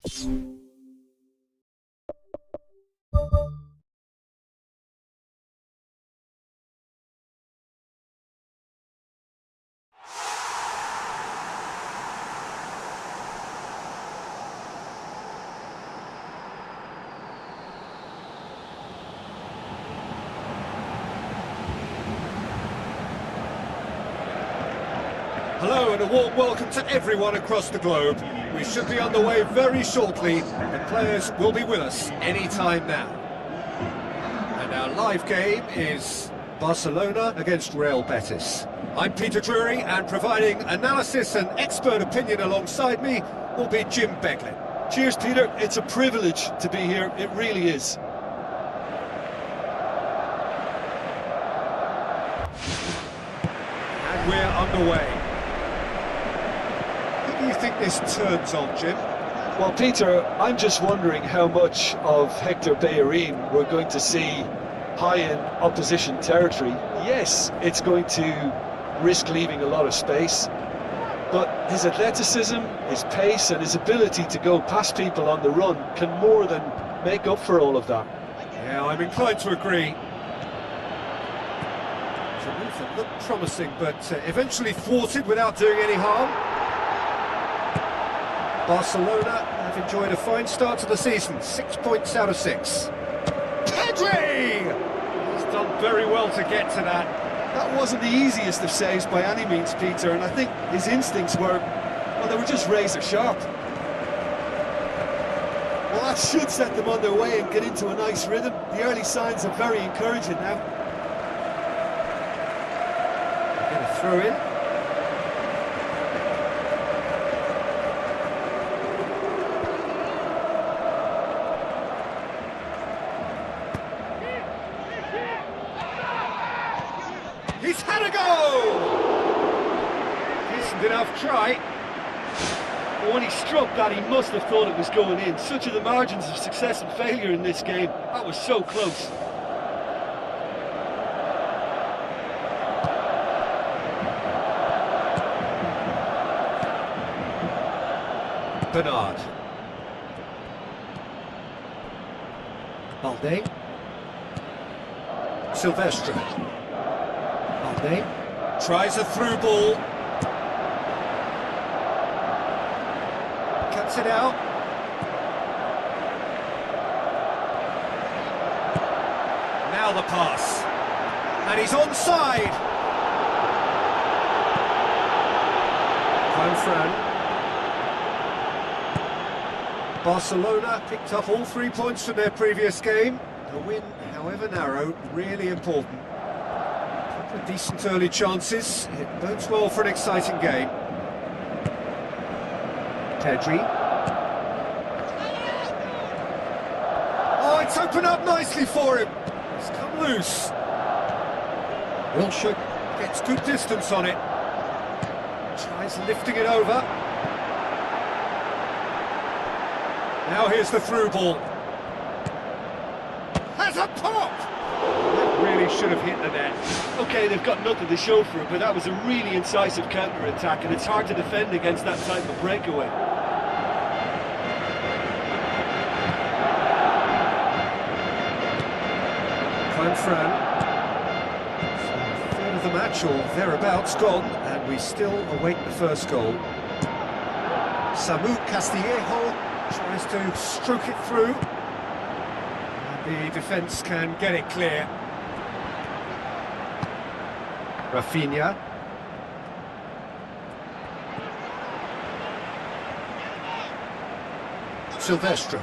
Hello and a warm welcome to everyone across the globe. We should be underway very shortly. The players will be with us any time now. And our live game is Barcelona against Real Betis. I'm Peter Drury, and providing analysis and expert opinion alongside me will be Jim Beglin. Cheers, Peter. It's a privilege to be here. It really is. And we're underway. Who do you think this turns on, Jim? Well, Peter, I'm just wondering how much of Hector Bellerin we're going to see high in opposition territory. Yes, it's going to risk leaving a lot of space, but his athleticism, his pace and his ability to go past people on the run can more than make up for all of that. Yeah, I'm inclined to agree. It's a move that looked promising, but eventually thwarted without doing any harm. Barcelona have enjoyed a fine start to the season, 6 points out of 6. Pedri! He's done very well to get to that. That wasn't the easiest of saves by any means, Peter, and I think his instincts were, well, they were just razor sharp. Well, that should set them on their way and get into a nice rhythm. The early signs are very encouraging now. They're going to throw in. He's had a go! Isn't enough try. When he struck that, he must have thought it was going in. Such are the margins of success and failure in this game. That was so close. Bernard. Balde. Sylvestre. Balde. Tries a through ball. Cuts it out. Now the pass. And he's onside. Fran. Barcelona picked up all 3 points from their previous game. A win, however narrow, really important. A couple of decent early chances. It bodes well for an exciting game. Pedri. Oh, it's opened up nicely for him. It's come loose. Wilshere gets good distance on it. Tries lifting it over. Now here's the through ball. Has a pop! That really should have hit the net. OK, they've got nothing to show for it, but that was a really incisive counter-attack, and it's hard to defend against that type of breakaway. Fran. So a third of the match, or thereabouts, gone, and we still await the first goal. Samu Castillejo tries to stroke it through. And the defence can get it clear. Rafinha. Sylvestre.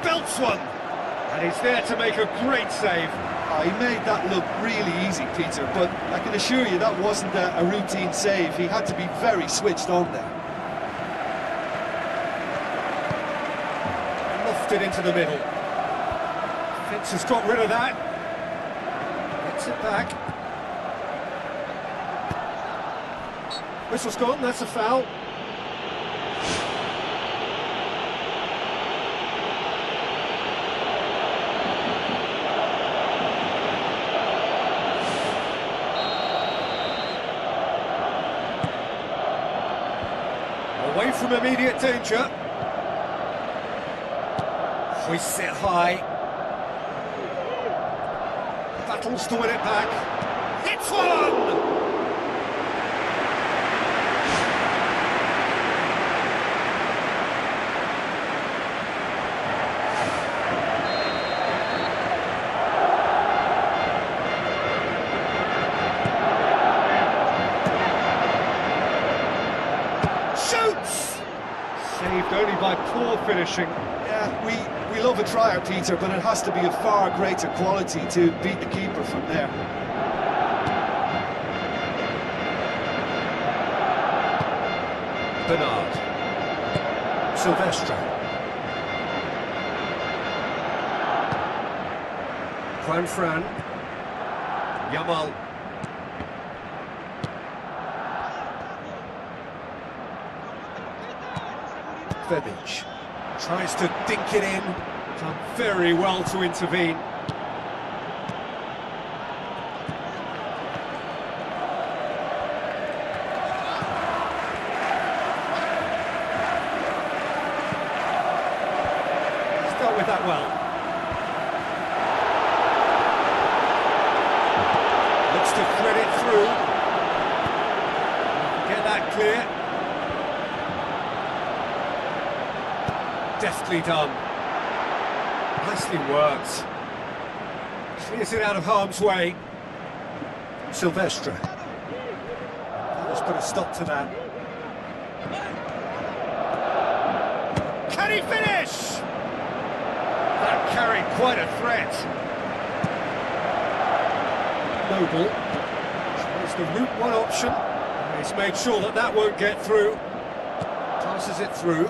Belts one! And he's there to make a great save. He made that look really easy, Peter, but I can assure you that wasn't a routine save. He had to be very switched on there. Lofted into the middle. Fence has got rid of that. Gets it back. Whistle's gone, that's a foul. Away away from immediate danger. Hoists it high. Battles to win it back. Hits one! Saved only by poor finishing. Yeah, we love a tryer, Peter, but it has to be of far greater quality to beat the keeper from there. Bernard. Sylvestre. Fran. Yamal. Vidio tries to dink it in, done very well to intervene. He's dealt with that well. Looks to thread it through. Get that clear. Deftly done. Nicely worked. Clears it out of harm's way. Sylvestre. Let's put a stop to that. Can he finish? That carried quite a threat. Noble tries the route one option. He's made sure that that won't get through. Passes it through.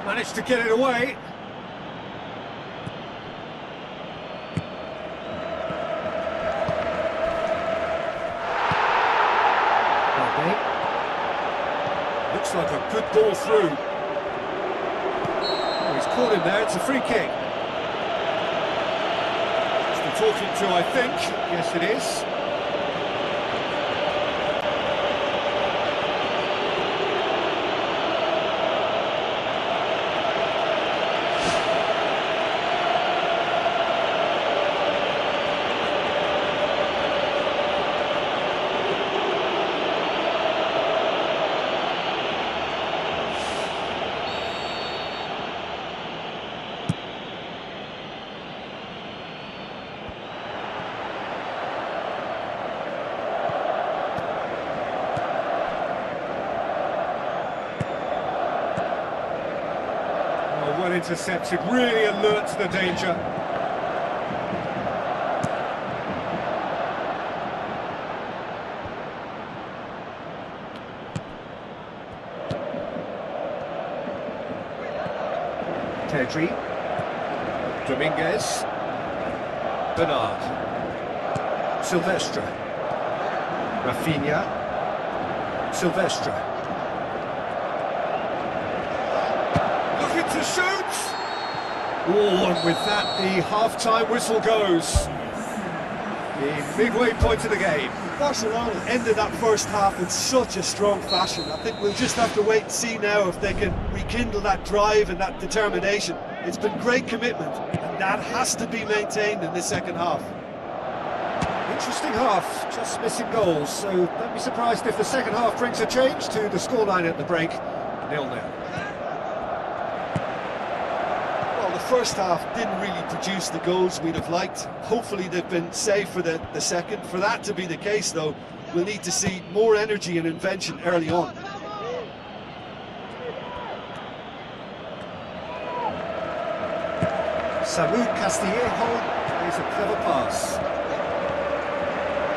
Managed to get it away. Looks like a good ball through. Oh, he's caught him there, it's a free kick. It's the talking to, I think. Yes, it is. Well intercepted, really alert to the danger. Terima. Dominguez. Bernard. Sylvestre. Rafinha. Sylvestre. To shoot! Oh, and with that, the half-time whistle goes. The midway point of the game. Barcelona ended that first half in such a strong fashion. I think we'll just have to wait and see now if they can rekindle that drive and that determination. It's been great commitment, and that has to be maintained in the second half. Interesting half, just missing goals, so don't be surprised if the second half brings a change to the scoreline at the break. 0-0. First half didn't really produce the goals we'd have liked. Hopefully they've been saved for the second. For that to be the case, though, we'll need to see more energy and invention early on. Samu Castillejo plays a clever pass.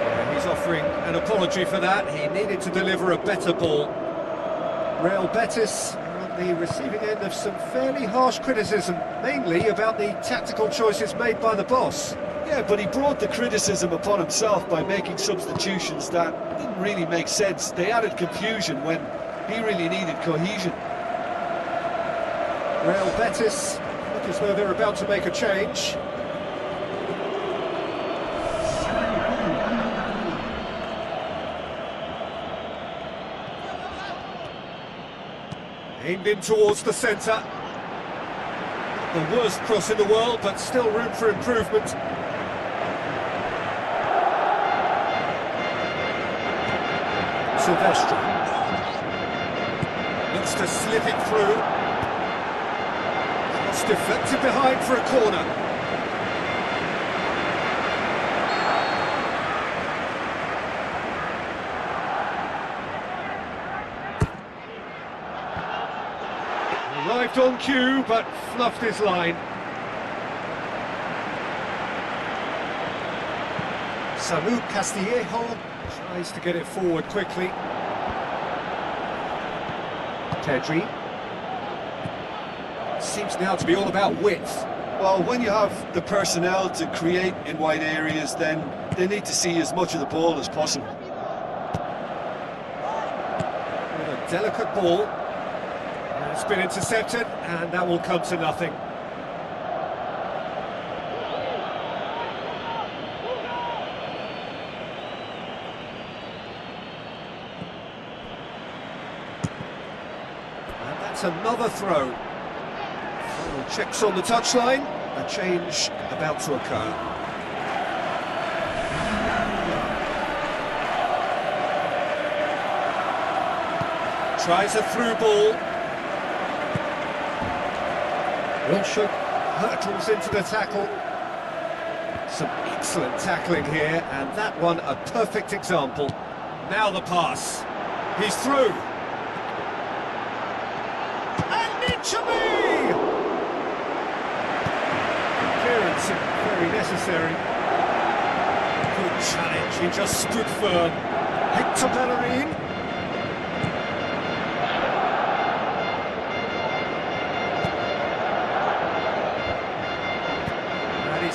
Yeah, he's offering an apology for that. He needed to deliver a better ball. Real Betis the receiving end of some fairly harsh criticism, mainly about the tactical choices made by the boss. Yeah, but he brought the criticism upon himself by making substitutions that didn't really make sense. They added confusion when he really needed cohesion. Real Betis look as though they're about to make a change. Aimed in towards the centre. The worst cross in the world, but still room for improvement. Sylvestre. Looks to slip it through. Cross deflected behind for a corner. Arrived on cue, but fluffed his line. Kasih tries to get it forward quickly. Terima. Seems now to be all about width. Well, when you have the personnel to create in wide areas, then they need to see as much of the ball as possible. With a delicate ball. It's been intercepted, and that will come to nothing. And that's another throw. Final checks on the touchline. A change about to occur. Tries a through ball. Wilshire hurtles into the tackle. Some excellent tackling here, and that one a perfect example. Now the pass. He's through. And Eugine! Clearance very necessary. Good challenge, he just stood firm. Hector Bellerin.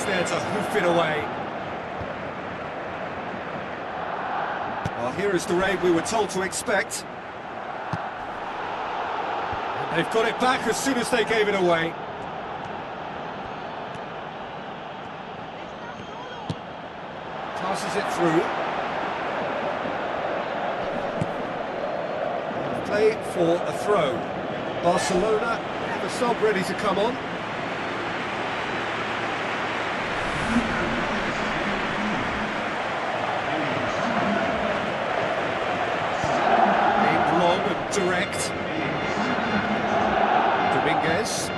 There to hoof it away. Well, here is the raid we were told to expect. And they've got it back as soon as they gave it away. Passes it through. Play for a throw. Barcelona have a sub ready to come on. Direct. Dominguez.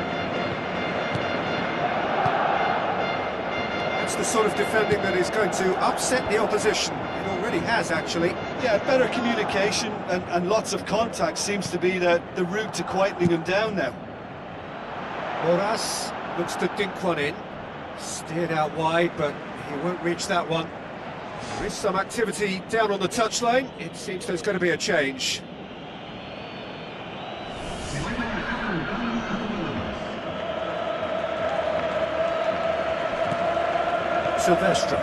That's the sort of defending that is going to upset the opposition. It already has, actually. Yeah, better communication and lots of contact seems to be the route to quietening him down now. Boras looks to dink one in. Steered out wide, but he won't reach that one. There is some activity down on the touchline. It seems there's going to be a change. Sylvestre.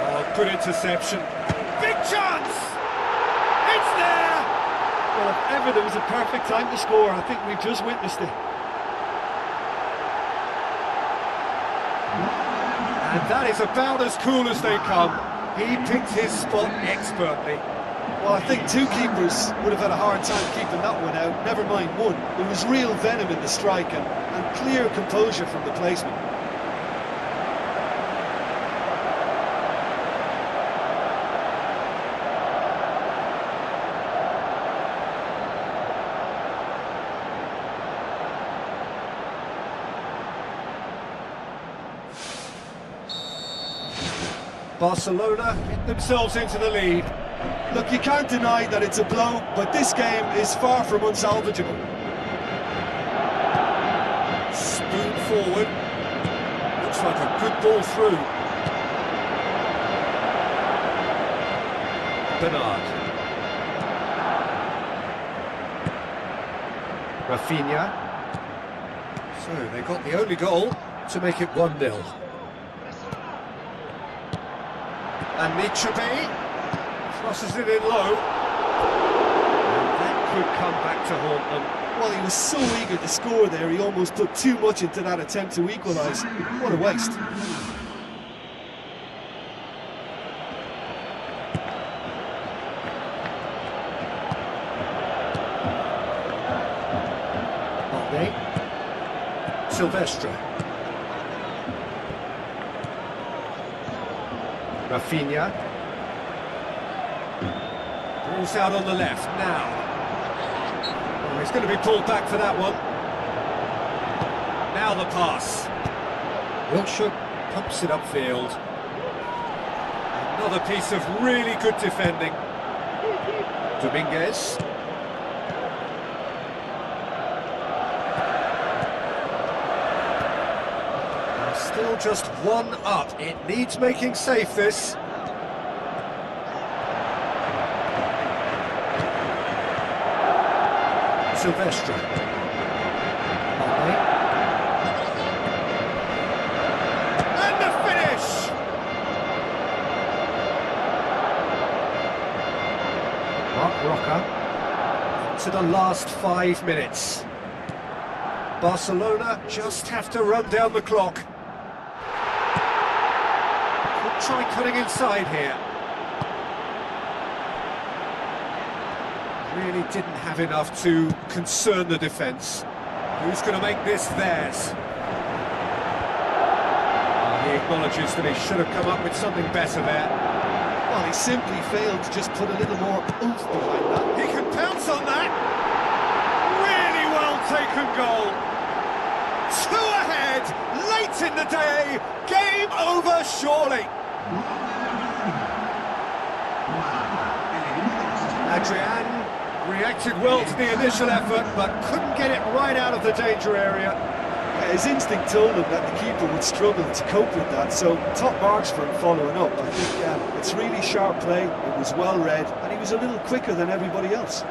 Oh, good interception. Big chance! It's there! Well, if ever there was a perfect time to score, I think we've just witnessed it. And that is about as cool as they come. He picked his spot expertly. Well, I think two keepers would have had a hard time keeping that one out, never mind one. There was real venom in the strike and clear composure from the placement. Barcelona get themselves into the lead. Look, you can't deny that it's a blow, but this game is far from unsalvageable. Spoon forward. Looks like a good ball through. Bernard. Rafinha. So they got the only goal to make it 1-0. And Eugine crosses it in low. And that could come back to haunt them. Well, he was so eager to score there, he almost put too much into that attempt to equalise. What a waste. Sylvestre. Rafinha. Ball's out on the left now. Oh, he's going to be pulled back for that one. Now the pass. Wilshere pumps it upfield. Another piece of really good defending. Dominguez. Still just one up. It needs making safe, this. Sylvestre. And the finish! Roca to the last 5 minutes. Barcelona just have to run down the clock. Could try cutting inside here. Really didn't have enough to concern the defence. Who's going to make this theirs? He acknowledges that he should have come up with something better there. Well, he simply failed to just put a little more oomph behind that. He can pounce on that. Really well taken goal. 2 ahead, late in the day. Game over, surely. Adrian reacted well to the initial effort, but couldn't get it right out of the danger area. Yeah, his instinct told him that the keeper would struggle to cope with that, so top marks for him following up. I think it's really sharp play, it was well read, and he was a little quicker than everybody else.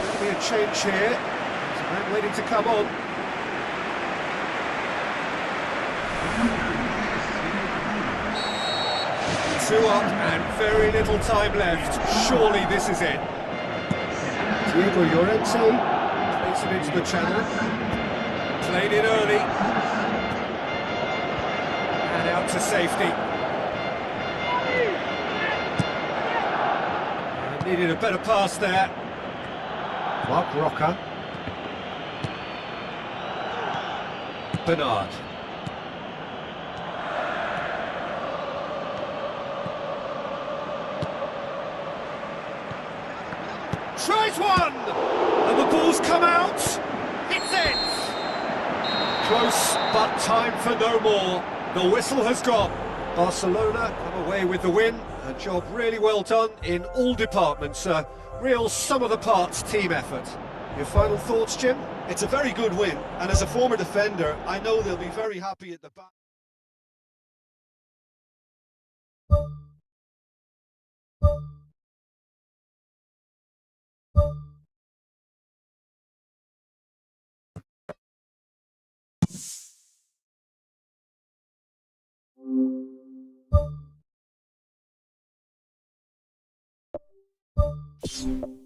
There'll be a change here. There's a man waiting to come on. Two up and very little time left. Surely this is it. Diego Llorente plays it into the channel. Played it early. And out to safety. And needed a better pass there. Roca. Bernard. Tries one! And the ball's come out! Hits it! Close, but time for no more. The whistle has gone. Barcelona come away with the win. A job really well done in all departments. A real sum-of-the-parts team effort. Your final thoughts, Jim? It's a very good win, and as a former defender, I know they'll be very happy at the back. You